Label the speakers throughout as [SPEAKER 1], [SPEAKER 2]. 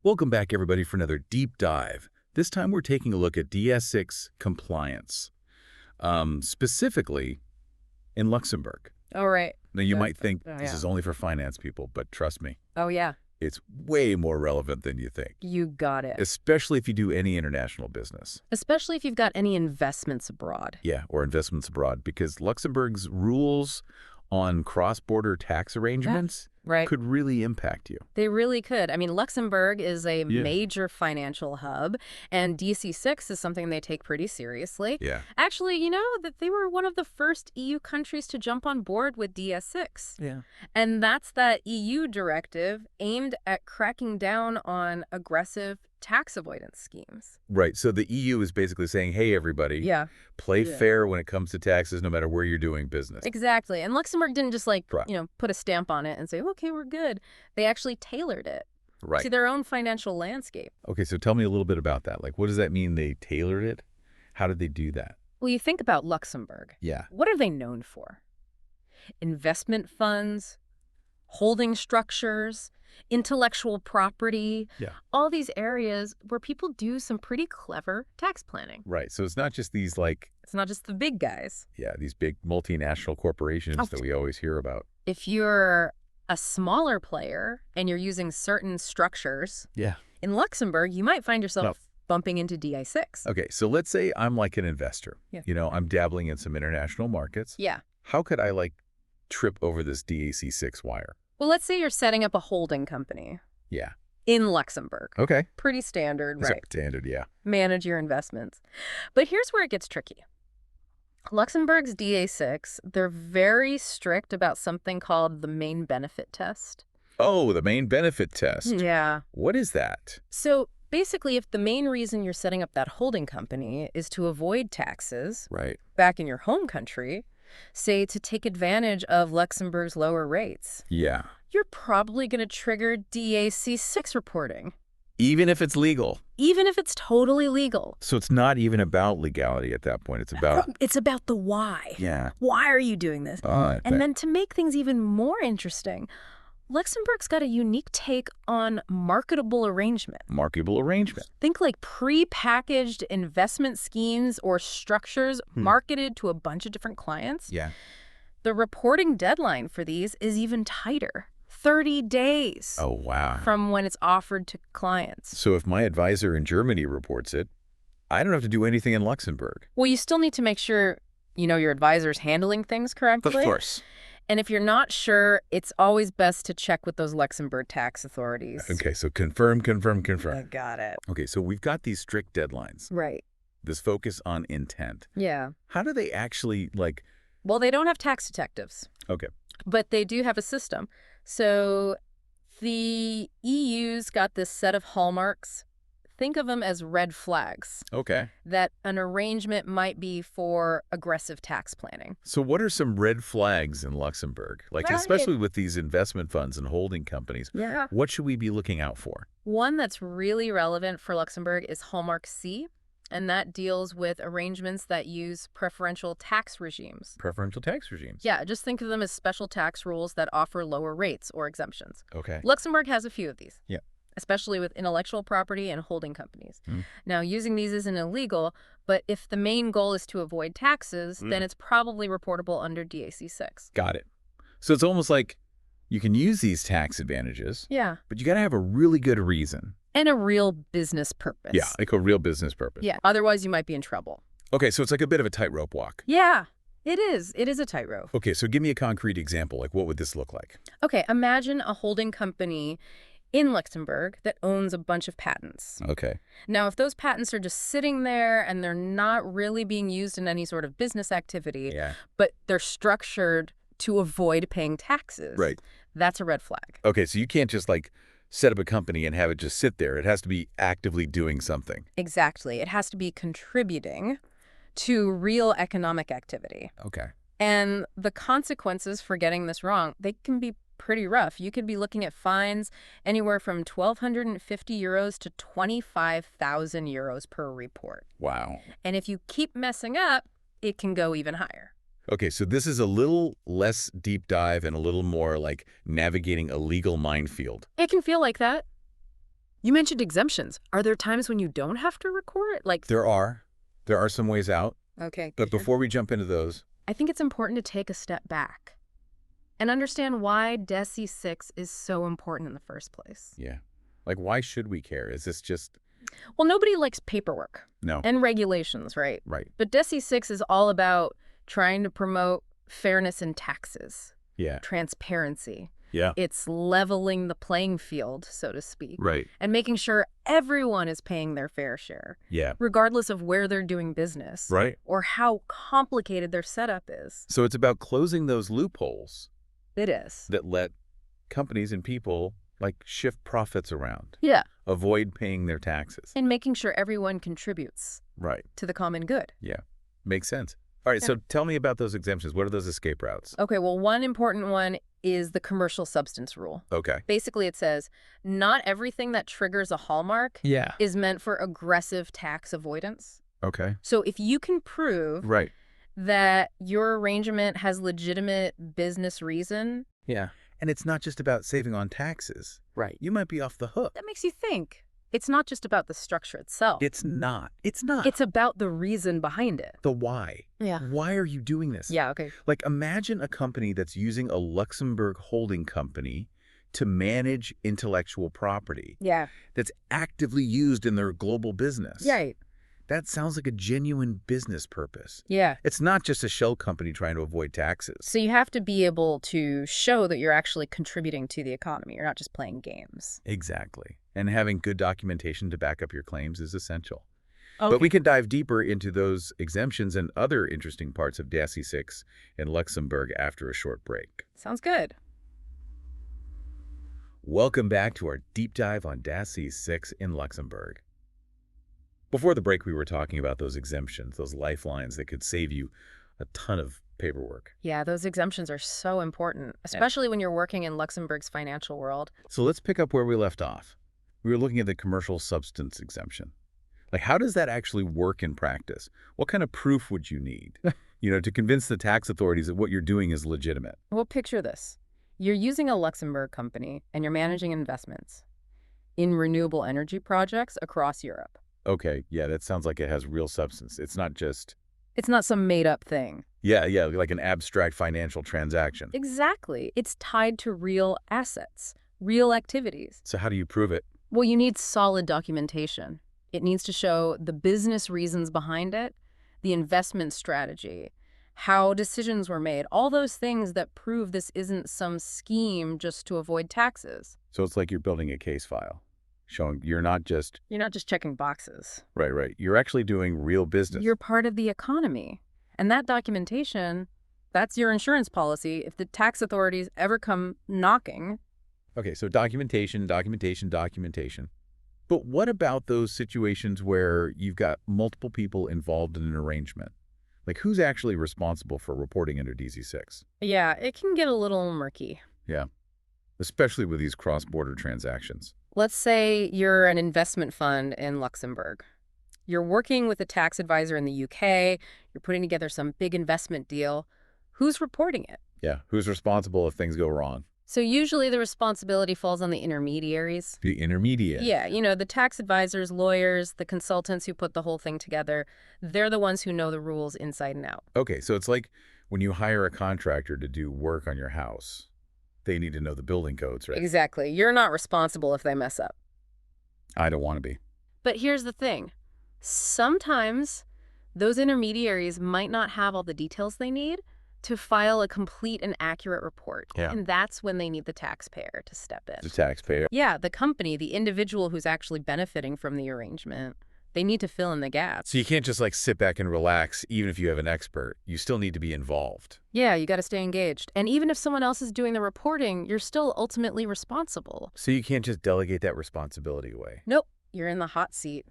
[SPEAKER 1] Welcome back, everybody, for another deep dive. This time we're taking a look at DAC6 compliance, specifically in Luxembourg.
[SPEAKER 2] Oh, right.
[SPEAKER 1] Now, you might think
[SPEAKER 2] oh,
[SPEAKER 1] this
[SPEAKER 2] yeah.
[SPEAKER 1] is only for finance people, but trust me,
[SPEAKER 2] Oh, yeah.
[SPEAKER 1] it's way more relevant than you think,
[SPEAKER 2] You got it.
[SPEAKER 1] especially if you do any international business.
[SPEAKER 2] Especially if you've got any investments abroad.
[SPEAKER 1] Yeah, or investments abroad, because Luxembourg's rules on cross-border tax arrangements
[SPEAKER 2] Right.
[SPEAKER 1] could really impact you.
[SPEAKER 2] They really could. I mean, Luxembourg is a major financial hub, and DC6 is something they take pretty seriously.
[SPEAKER 1] Yeah.
[SPEAKER 2] Actually, you know, that they were one of the first EU countries to jump on board with DS6.
[SPEAKER 1] Yeah.
[SPEAKER 2] And that's that EU directive aimed at cracking down on aggressive tax avoidance schemes.
[SPEAKER 1] Right. So the EU is basically saying, hey, everybody, play fair when it comes to taxes, no matter where you're doing business.
[SPEAKER 2] Exactly. And Luxembourg didn't just
[SPEAKER 1] Right.
[SPEAKER 2] put a stamp on it and say, okay, we're good. They actually tailored it
[SPEAKER 1] Right.
[SPEAKER 2] to their own financial landscape.
[SPEAKER 1] Okay, so tell me a little bit about that. Like, what does that mean they tailored it? How did they do that?
[SPEAKER 2] Well, you think about Luxembourg.
[SPEAKER 1] Yeah.
[SPEAKER 2] What are they known for? Investment funds, holding structures, intellectual property, all these areas where people do some pretty clever tax planning.
[SPEAKER 1] Right. So it's not just these, like,
[SPEAKER 2] It's not just the big guys.
[SPEAKER 1] these big multinational corporations that we always hear about.
[SPEAKER 2] If you're a smaller player and you're using certain structures, in Luxembourg, you might find yourself bumping into DI6.
[SPEAKER 1] Okay, so let's say I'm like an investor.
[SPEAKER 2] Yeah.
[SPEAKER 1] You know, I'm dabbling in some international markets.
[SPEAKER 2] Yeah.
[SPEAKER 1] How could I, like, trip over this DAC6 wire?
[SPEAKER 2] Well, let's say you're setting up a holding company.
[SPEAKER 1] Yeah.
[SPEAKER 2] In Luxembourg.
[SPEAKER 1] Okay.
[SPEAKER 2] Pretty standard, right?
[SPEAKER 1] Standard, yeah.
[SPEAKER 2] Manage your investments. But here's where it gets tricky. Luxembourg's DA6, they're very strict about something called the main benefit test.
[SPEAKER 1] Oh, the main benefit test.
[SPEAKER 2] Yeah.
[SPEAKER 1] What is that?
[SPEAKER 2] So basically, if the main reason you're setting up that holding company is to avoid taxes back in your home country, say to take advantage of Luxembourg's lower rates, you're probably going to trigger DAC6 reporting.
[SPEAKER 1] Even if it's legal?
[SPEAKER 2] Even if it's totally legal.
[SPEAKER 1] So it's not even about legality at that point. It's about...
[SPEAKER 2] It's about the why.
[SPEAKER 1] Yeah.
[SPEAKER 2] Why are you doing this? And then to make things even more interesting, Luxembourg's got a unique take on marketable arrangement.
[SPEAKER 1] Marketable arrangement.
[SPEAKER 2] Think like pre-packaged investment schemes or structures marketed to a bunch of different clients.
[SPEAKER 1] Yeah.
[SPEAKER 2] The reporting deadline for these is even tighter. 30 days.
[SPEAKER 1] Oh, wow.
[SPEAKER 2] From when it's offered to clients.
[SPEAKER 1] So if my advisor in Germany reports it, I don't have to do anything in Luxembourg.
[SPEAKER 2] Well, you still need to make sure, your advisor's handling things correctly.
[SPEAKER 1] Of course.
[SPEAKER 2] And if you're not sure, it's always best to check with those Luxembourg tax authorities.
[SPEAKER 1] Okay, so confirm.
[SPEAKER 2] Got it.
[SPEAKER 1] Okay, so we've got these strict deadlines.
[SPEAKER 2] Right.
[SPEAKER 1] This focus on intent.
[SPEAKER 2] Yeah.
[SPEAKER 1] How do they actually, like...
[SPEAKER 2] Well, they don't have tax detectives.
[SPEAKER 1] Okay.
[SPEAKER 2] But they do have a system. So the EU's got this set of hallmarks. Think of them as red flags.
[SPEAKER 1] Okay.
[SPEAKER 2] That an arrangement might be for aggressive tax planning.
[SPEAKER 1] So what are some red flags in Luxembourg? Like, especially with these investment funds and holding companies.
[SPEAKER 2] Yeah.
[SPEAKER 1] What should we be looking out for?
[SPEAKER 2] One that's really relevant for Luxembourg is Hallmark C, and that deals with arrangements that use preferential tax regimes.
[SPEAKER 1] Preferential tax regimes?
[SPEAKER 2] Yeah, just think of them as special tax rules that offer lower rates or exemptions.
[SPEAKER 1] Okay.
[SPEAKER 2] Luxembourg has a few of these.
[SPEAKER 1] Yeah.
[SPEAKER 2] Especially with intellectual property and holding companies. Now, using these isn't illegal, but if the main goal is to avoid taxes, then it's probably reportable under DAC6.
[SPEAKER 1] Got it. So it's almost like you can use these tax advantages, but you got to have a really good reason.
[SPEAKER 2] And a real business purpose.
[SPEAKER 1] Yeah, like a real business purpose.
[SPEAKER 2] Yeah, otherwise you might be in trouble.
[SPEAKER 1] Okay, so it's like a bit of a tightrope walk.
[SPEAKER 2] Yeah, it is. It is a tightrope.
[SPEAKER 1] Okay, so give me a concrete example. Like, what would this look like?
[SPEAKER 2] Okay, imagine a holding company in Luxembourg that owns a bunch of patents.
[SPEAKER 1] Okay.
[SPEAKER 2] Now, if those patents are just sitting there and they're not really being used in any sort of business activity, but they're structured to avoid paying taxes, that's a red flag.
[SPEAKER 1] Okay, so you can't just, like, set up a company and have it just sit there. It has to be actively doing something.
[SPEAKER 2] Exactly. It has to be contributing to real economic activity.
[SPEAKER 1] Okay.
[SPEAKER 2] And the consequences for getting this wrong, they can be pretty rough. You could be looking at fines anywhere from 1,250 euros to 25,000 euros per report.
[SPEAKER 1] Wow.
[SPEAKER 2] And if you keep messing up, it can go even higher.
[SPEAKER 1] Okay, so this is a little less deep dive and a little more like navigating a legal minefield.
[SPEAKER 2] It can feel like that. You mentioned exemptions. Are there times when you don't have to record?
[SPEAKER 1] There are. There are some ways out.
[SPEAKER 2] Okay.
[SPEAKER 1] But before we jump into those,
[SPEAKER 2] I think it's important to take a step back and understand why DAC6 is so important in the first place.
[SPEAKER 1] Yeah. Why should we care? Is this just...
[SPEAKER 2] Well, nobody likes paperwork.
[SPEAKER 1] No.
[SPEAKER 2] And regulations, right?
[SPEAKER 1] Right.
[SPEAKER 2] But DAC6 is all about trying to promote fairness in taxes.
[SPEAKER 1] Yeah.
[SPEAKER 2] Transparency.
[SPEAKER 1] Yeah.
[SPEAKER 2] It's leveling the playing field, so to speak.
[SPEAKER 1] Right.
[SPEAKER 2] And making sure everyone is paying their fair share.
[SPEAKER 1] Yeah.
[SPEAKER 2] Regardless of where they're doing business.
[SPEAKER 1] Right.
[SPEAKER 2] Or how complicated their setup is.
[SPEAKER 1] So it's about closing those loopholes.
[SPEAKER 2] It is.
[SPEAKER 1] That let companies and people, shift profits around.
[SPEAKER 2] Yeah.
[SPEAKER 1] Avoid paying their taxes.
[SPEAKER 2] And making sure everyone contributes.
[SPEAKER 1] Right.
[SPEAKER 2] To the common good.
[SPEAKER 1] Yeah. Makes sense. All right, so tell me about those exemptions. What are those escape routes?
[SPEAKER 2] Okay, well, one important one is the commercial substance rule.
[SPEAKER 1] Okay.
[SPEAKER 2] Basically, it says not everything that triggers a hallmark is meant for aggressive tax avoidance.
[SPEAKER 1] Okay.
[SPEAKER 2] So if you can prove
[SPEAKER 1] right.
[SPEAKER 2] that your arrangement has legitimate business reason.
[SPEAKER 1] Yeah. And it's not just about saving on taxes.
[SPEAKER 2] Right.
[SPEAKER 1] You might be off the hook.
[SPEAKER 2] That makes you think. It's not just about the structure itself.
[SPEAKER 1] It's not. It's not.
[SPEAKER 2] It's about the reason behind it.
[SPEAKER 1] The why.
[SPEAKER 2] Yeah.
[SPEAKER 1] Why are you doing this?
[SPEAKER 2] Yeah, okay.
[SPEAKER 1] Imagine a company that's using a Luxembourg holding company to manage intellectual property.
[SPEAKER 2] Yeah.
[SPEAKER 1] That's actively used in their global business.
[SPEAKER 2] Right.
[SPEAKER 1] That sounds like a genuine business purpose.
[SPEAKER 2] Yeah.
[SPEAKER 1] It's not just a shell company trying to avoid taxes.
[SPEAKER 2] So you have to be able to show that you're actually contributing to the economy. You're not just playing games.
[SPEAKER 1] Exactly. And having good documentation to back up your claims is essential.
[SPEAKER 2] Okay.
[SPEAKER 1] But we can dive deeper into those exemptions and other interesting parts of DAC6 in Luxembourg after a short break.
[SPEAKER 2] Sounds good.
[SPEAKER 1] Welcome back to our deep dive on DAC6 in Luxembourg. Before the break, we were talking about those exemptions, those lifelines that could save you a ton of paperwork.
[SPEAKER 2] Yeah, those exemptions are so important, especially when you're working in Luxembourg's financial world.
[SPEAKER 1] So let's pick up where we left off. We were looking at the commercial substance exemption. How does that actually work in practice? What kind of proof would you need, to convince the tax authorities that what you're doing is legitimate?
[SPEAKER 2] Well, picture this. You're using a Luxembourg company and you're managing investments in renewable energy projects across Europe.
[SPEAKER 1] Okay, yeah, that sounds like it has real substance. It's not just...
[SPEAKER 2] It's not some made-up thing.
[SPEAKER 1] Yeah, like an abstract financial transaction.
[SPEAKER 2] Exactly. It's tied to real assets, real activities.
[SPEAKER 1] So how do you prove it?
[SPEAKER 2] Well, you need solid documentation. It needs to show the business reasons behind it, the investment strategy, how decisions were made, all those things that prove this isn't some scheme just to avoid taxes.
[SPEAKER 1] So it's like you're building a case file. Showing you're not just
[SPEAKER 2] checking boxes.
[SPEAKER 1] Right. You're actually doing real business.
[SPEAKER 2] You're part of the economy. And that documentation, that's your insurance policy if the tax authorities ever come knocking.
[SPEAKER 1] Okay, so documentation. But what about those situations where you've got multiple people involved in an arrangement? Who's actually responsible for reporting under DAC6?
[SPEAKER 2] Yeah, it can get a little murky.
[SPEAKER 1] Yeah, especially with these cross-border transactions.
[SPEAKER 2] Let's say you're an investment fund in Luxembourg. You're working with a tax advisor in the UK. You're putting together some big investment deal. Who's reporting it?
[SPEAKER 1] Yeah, who's responsible if things go wrong?
[SPEAKER 2] So usually the responsibility falls on the intermediaries.
[SPEAKER 1] The intermediaries?
[SPEAKER 2] Yeah, the tax advisors, lawyers, the consultants who put the whole thing together. They're the ones who know the rules inside and out.
[SPEAKER 1] Okay, so it's like when you hire a contractor to do work on your house. They need to know the building codes, right?
[SPEAKER 2] Exactly. You're not responsible if they mess up.
[SPEAKER 1] I don't want to be.
[SPEAKER 2] But here's the thing. Sometimes those intermediaries might not have all the details they need to file a complete and accurate report.
[SPEAKER 1] Yeah.
[SPEAKER 2] And that's when they need the taxpayer to step in.
[SPEAKER 1] The taxpayer?
[SPEAKER 2] Yeah, the company, the individual who's actually benefiting from the arrangement. They need to fill in the gaps.
[SPEAKER 1] So you can't just sit back and relax even if you have an expert. You still need to be involved.
[SPEAKER 2] Yeah, you got to stay engaged. And even if someone else is doing the reporting, you're still ultimately responsible.
[SPEAKER 1] So you can't just delegate that responsibility away?
[SPEAKER 2] Nope, you're in the hot seat.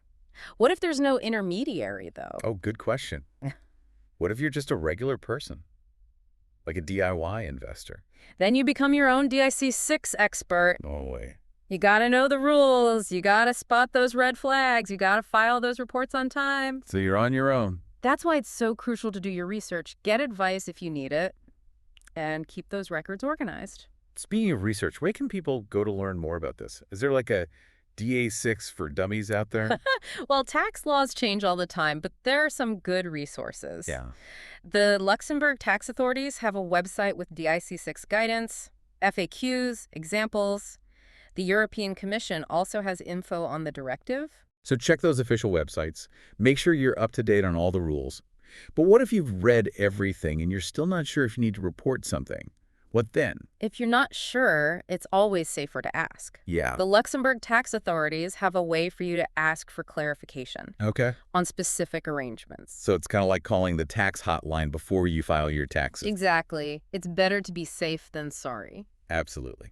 [SPEAKER 2] What if there's no intermediary, though?
[SPEAKER 1] Oh, good question. What if you're just a regular person? Like a DIY investor?
[SPEAKER 2] Then you become your own DAC6 expert.
[SPEAKER 1] No way.
[SPEAKER 2] You gotta know the rules. You gotta spot those red flags. You gotta file those reports on time.
[SPEAKER 1] So you're on your own.
[SPEAKER 2] That's why it's so crucial to do your research. Get advice if you need it. And keep those records organized.
[SPEAKER 1] Speaking of research, where can people go to learn more about this? Is there a DA6 for dummies out there?
[SPEAKER 2] Well, tax laws change all the time, but there are some good resources.
[SPEAKER 1] Yeah.
[SPEAKER 2] The Luxembourg tax authorities have a website with DIC6 guidance, FAQs, examples. The European Commission also has info on the directive.
[SPEAKER 1] So check those official websites. Make sure you're up to date on all the rules. But what if you've read everything and you're still not sure if you need to report something? What then?
[SPEAKER 2] If you're not sure, it's always safer to ask.
[SPEAKER 1] Yeah.
[SPEAKER 2] The Luxembourg tax authorities have a way for you to ask for clarification
[SPEAKER 1] Okay.
[SPEAKER 2] on specific arrangements.
[SPEAKER 1] So it's kind of like calling the tax hotline before you file your taxes.
[SPEAKER 2] Exactly. It's better to be safe than sorry.
[SPEAKER 1] Absolutely.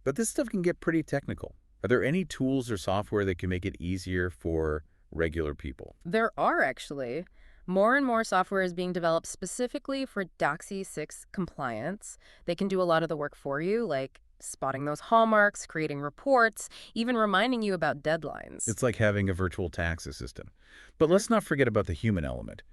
[SPEAKER 1] But this stuff can get pretty technical. Are there any tools or software that can make it easier for regular people?
[SPEAKER 2] There are actually. More and more software is being developed specifically for DAC6 compliance. They can do a lot of the work for you, like spotting those hallmarks, creating reports, even reminding you about deadlines.
[SPEAKER 1] It's like having a virtual tax assistant. But let's not forget about the human element.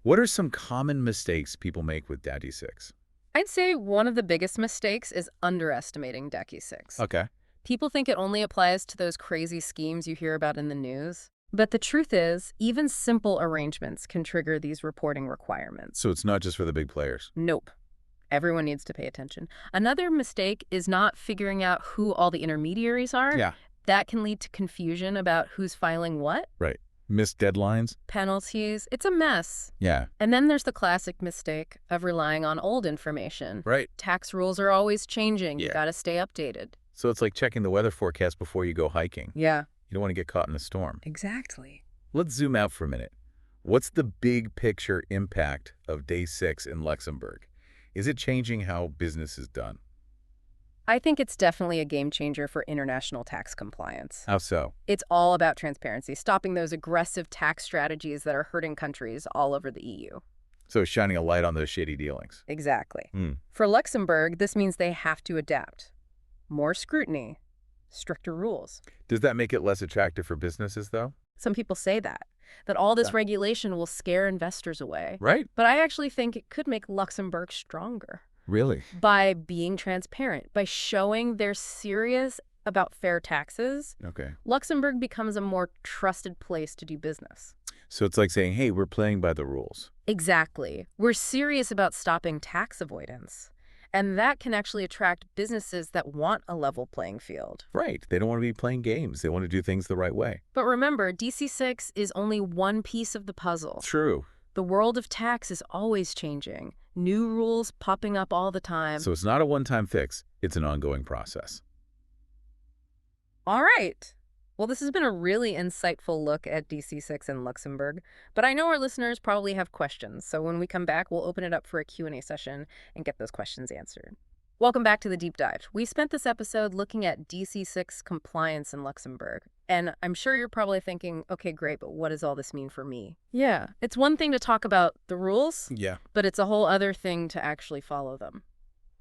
[SPEAKER 1] What are some common mistakes people make with DAC6?
[SPEAKER 2] I'd say one of the biggest mistakes is underestimating DAC6.
[SPEAKER 1] Okay.
[SPEAKER 2] People think it only applies to those crazy schemes you hear about in the news. But the truth is, even simple arrangements can trigger these reporting requirements.
[SPEAKER 1] So it's not just for the big players?
[SPEAKER 2] Nope. Everyone needs to pay attention. Another mistake is not figuring out who all the intermediaries are.
[SPEAKER 1] Yeah.
[SPEAKER 2] That can lead to confusion about who's filing what.
[SPEAKER 1] Right. Missed deadlines?
[SPEAKER 2] Penalties. It's a mess.
[SPEAKER 1] Yeah.
[SPEAKER 2] And then there's the classic mistake of relying on old information.
[SPEAKER 1] Right.
[SPEAKER 2] Tax rules are always changing.
[SPEAKER 1] Yeah.
[SPEAKER 2] You gotta stay updated.
[SPEAKER 1] So it's like checking the weather forecast before you go hiking.
[SPEAKER 2] Yeah.
[SPEAKER 1] You don't want to get caught in a storm.
[SPEAKER 2] Exactly.
[SPEAKER 1] Let's zoom out for a minute. What's the big picture impact of Day 6 in Luxembourg? Is it changing how business is done?
[SPEAKER 2] I think it's definitely a game changer for international tax compliance.
[SPEAKER 1] How so?
[SPEAKER 2] It's all about transparency, stopping those aggressive tax strategies that are hurting countries all over the EU.
[SPEAKER 1] So it's shining a light on those shady dealings.
[SPEAKER 2] Exactly.
[SPEAKER 1] Hmm.
[SPEAKER 2] For Luxembourg, this means they have to adapt. More scrutiny, stricter rules.
[SPEAKER 1] Does that make it less attractive for businesses, though?
[SPEAKER 2] Some people say that all this regulation will scare investors away.
[SPEAKER 1] Right.
[SPEAKER 2] But I actually think it could make Luxembourg stronger.
[SPEAKER 1] Really?
[SPEAKER 2] By being transparent, by showing they're serious about fair taxes,
[SPEAKER 1] Okay.
[SPEAKER 2] Luxembourg becomes a more trusted place to do business.
[SPEAKER 1] So it's like saying, hey, we're playing by the rules.
[SPEAKER 2] Exactly. We're serious about stopping tax avoidance. And that can actually attract businesses that want a level playing field.
[SPEAKER 1] Right. They don't want to be playing games. They want to do things the right way.
[SPEAKER 2] But remember, DC6 is only one piece of the puzzle.
[SPEAKER 1] True.
[SPEAKER 2] The world of tax is always changing. New rules popping up all the time.
[SPEAKER 1] So it's not a one-time fix. It's an ongoing process.
[SPEAKER 2] All right. Well, this has been a really insightful look at DC6 in Luxembourg, but I know our listeners probably have questions, so when we come back, we'll open it up for a Q&A session and get those questions answered. Welcome back to the Deep Dive. We spent this episode looking at DC6 compliance in Luxembourg, and I'm sure you're probably thinking, okay, great, but what does all this mean for me? Yeah, it's one thing to talk about the rules,
[SPEAKER 1] Yeah.
[SPEAKER 2] but it's a whole other thing to actually follow them.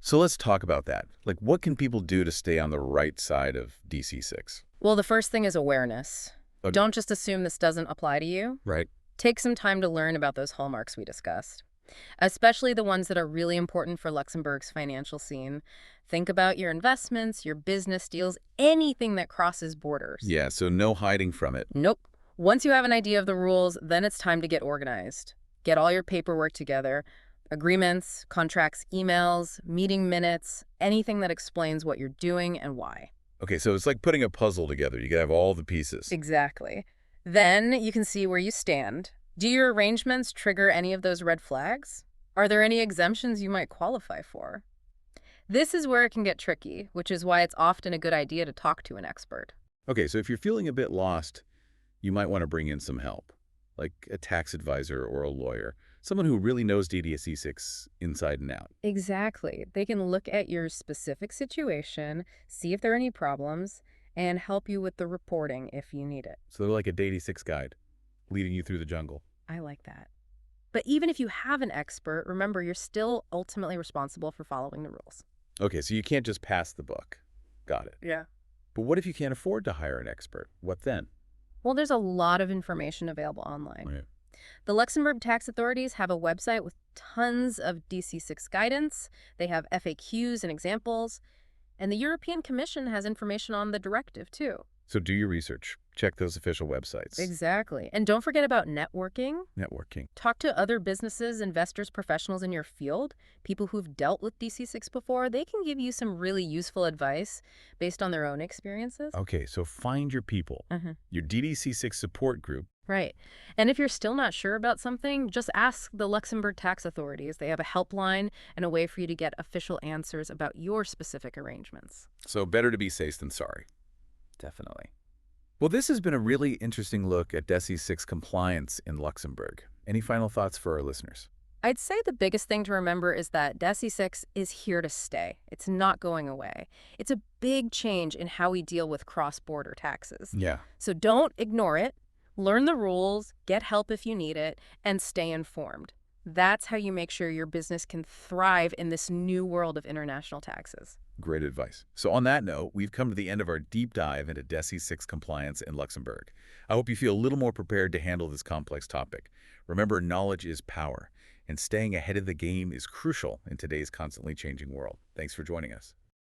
[SPEAKER 1] So let's talk about that. Like, what can people do to stay on the right side of DC6?
[SPEAKER 2] Well, the first thing is awareness.
[SPEAKER 1] Okay.
[SPEAKER 2] Don't just assume this doesn't apply to you.
[SPEAKER 1] Right.
[SPEAKER 2] Take some time to learn about those hallmarks we discussed, especially the ones that are really important for Luxembourg's financial scene. Think about your investments, your business deals, anything that crosses borders.
[SPEAKER 1] Yeah, so no hiding from it.
[SPEAKER 2] Nope. Once you have an idea of the rules, then it's time to get organized. Get all your paperwork together. Agreements, contracts, emails, meeting minutes, anything that explains what you're doing and why.
[SPEAKER 1] Okay, so it's like putting a puzzle together. You gotta have all the pieces.
[SPEAKER 2] Exactly. Then you can see where you stand. Do your arrangements trigger any of those red flags? Are there any exemptions you might qualify for? This is where it can get tricky, which is why it's often a good idea to talk to an expert.
[SPEAKER 1] Okay, so if you're feeling a bit lost, you might want to bring in some help, like a tax advisor or a lawyer, someone who really knows DDSC6 inside and out.
[SPEAKER 2] Exactly. They can look at your specific situation, see if there are any problems, and help you with the reporting if you need it.
[SPEAKER 1] So they're like a DD6 guide, leading you through the jungle.
[SPEAKER 2] I like that. But even if you have an expert, remember you're still ultimately responsible for following the rules.
[SPEAKER 1] Okay, so you can't just pass the book. Got it.
[SPEAKER 2] Yeah.
[SPEAKER 1] But what if you can't afford to hire an expert? What then?
[SPEAKER 2] Well, there's a lot of information available online.
[SPEAKER 1] Right.
[SPEAKER 2] The Luxembourg tax authorities have a website with tons of DC6 guidance. They have FAQs and examples. And the European Commission has information on the directive, too.
[SPEAKER 1] So do your research. Check those official websites.
[SPEAKER 2] Exactly. And don't forget about networking.
[SPEAKER 1] Networking.
[SPEAKER 2] Talk to other businesses, investors, professionals in your field, people who've dealt with DC6 before. They can give you some really useful advice based on their own experiences.
[SPEAKER 1] Okay, so find your people, your DDC6 support group.
[SPEAKER 2] Right. And if you're still not sure about something, just ask the Luxembourg tax authorities. They have a helpline and a way for you to get official answers about your specific arrangements.
[SPEAKER 1] So better to be safe than sorry. Definitely. Well, this has been a really interesting look at DAC6 compliance in Luxembourg. Any final thoughts for our listeners?
[SPEAKER 2] I'd say the biggest thing to remember is that DAC6 is here to stay. It's not going away. It's a big change in how we deal with cross-border taxes.
[SPEAKER 1] Yeah.
[SPEAKER 2] So don't ignore it. Learn the rules, get help if you need it, and stay informed. That's how you make sure your business can thrive in this new world of international taxes.
[SPEAKER 1] Great advice. So on that note, we've come to the end of our deep dive into DAC6 compliance in Luxembourg. I hope you feel a little more prepared to handle this complex topic. Remember, knowledge is power, and staying ahead of the game is crucial in today's constantly changing world. Thanks for joining us.